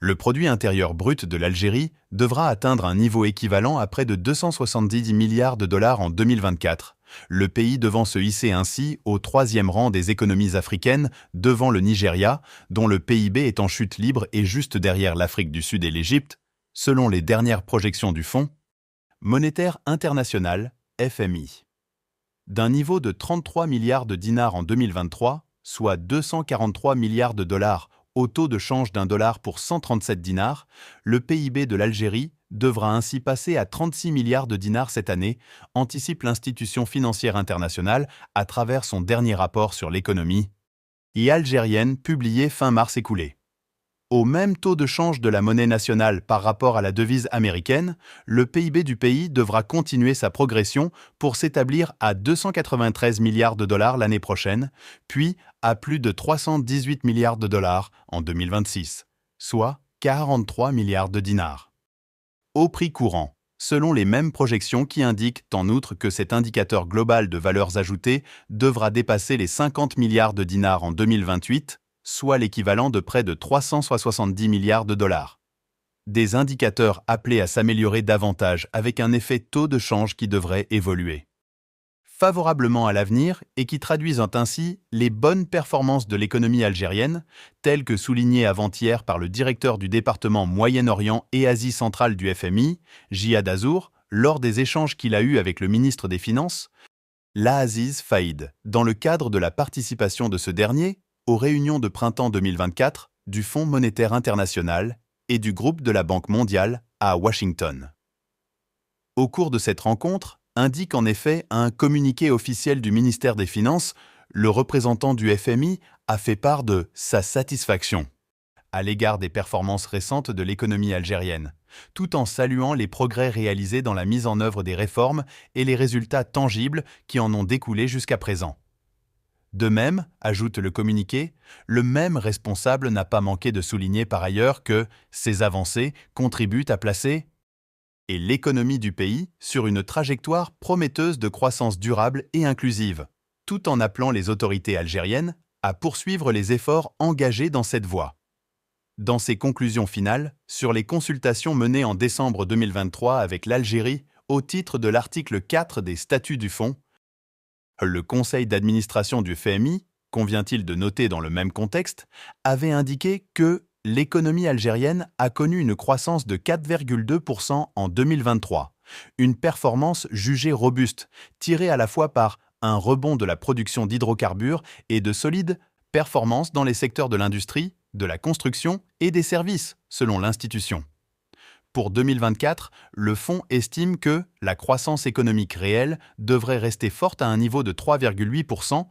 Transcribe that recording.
Le produit intérieur brut de l'Algérie devra atteindre un niveau équivalent à près de 270 milliards de dollars en 2024, le pays devant se hisser ainsi au troisième rang des économies africaines devant le Nigeria, dont le PIB est en chute libre et juste derrière l'Afrique du Sud et l'Égypte, selon les dernières projections du Fonds monétaire international, FMI. D'un niveau de 33 milliards de dinars en 2023, soit 243 milliards de dollars au taux de change d'un dollar pour 137 dinars, le PIB de l'Algérie devra ainsi passer à 36 milliards de dinars cette année, anticipe l'institution financière internationale à travers son dernier rapport sur l'économie algérienne publié fin mars écoulé. Au même taux de change de la monnaie nationale par rapport à la devise américaine, le PIB du pays devra continuer sa progression pour s'établir à 293 milliards de dollars l'année prochaine, puis à plus de 318 milliards de dollars en 2026, soit 43 milliards de dinars. Au prix courant, selon les mêmes projections qui indiquent en outre que cet indicateur global de valeurs ajoutées devra dépasser les 50 milliards de dinars en 2028, soit l'équivalent de près de 370 milliards de dollars. Des indicateurs appelés à s'améliorer davantage avec un effet taux de change qui devrait évoluer favorablement à l'avenir et qui traduisent ainsi les bonnes performances de l'économie algérienne, telles que soulignées avant-hier par le directeur du département Moyen-Orient et Asie centrale du FMI, Jihad Azour, lors des échanges qu'il a eus avec le ministre des Finances, Laziz Faïd, dans le cadre de la participation de ce dernier aux réunions de printemps 2024 du Fonds monétaire international et du groupe de la Banque mondiale à Washington. Au cours de cette rencontre, indique en effet un communiqué officiel du ministère des Finances, le représentant du FMI a fait part de sa satisfaction à l'égard des performances récentes de l'économie algérienne, tout en saluant les progrès réalisés dans la mise en œuvre des réformes et les résultats tangibles qui en ont découlé jusqu'à présent. De même, ajoute le communiqué, le même responsable n'a pas manqué de souligner par ailleurs que ces avancées contribuent à placer l'économie du pays sur une trajectoire prometteuse de croissance durable et inclusive, tout en appelant les autorités algériennes à poursuivre les efforts engagés dans cette voie. Dans ses conclusions finales, sur les consultations menées en décembre 2023 avec l'Algérie au titre de l'article 4 des statuts du Fonds, le conseil d'administration du FMI, convient-il de noter dans le même contexte, avait indiqué que l'économie algérienne a connu une croissance de 4,2% en 2023, une performance jugée robuste, tirée à la fois par un rebond de la production d'hydrocarbures et de solides performances dans les secteurs de l'industrie, de la construction et des services, selon l'institution. Pour 2024, le fonds estime que la croissance économique réelle devrait rester forte à un niveau de 3,8%,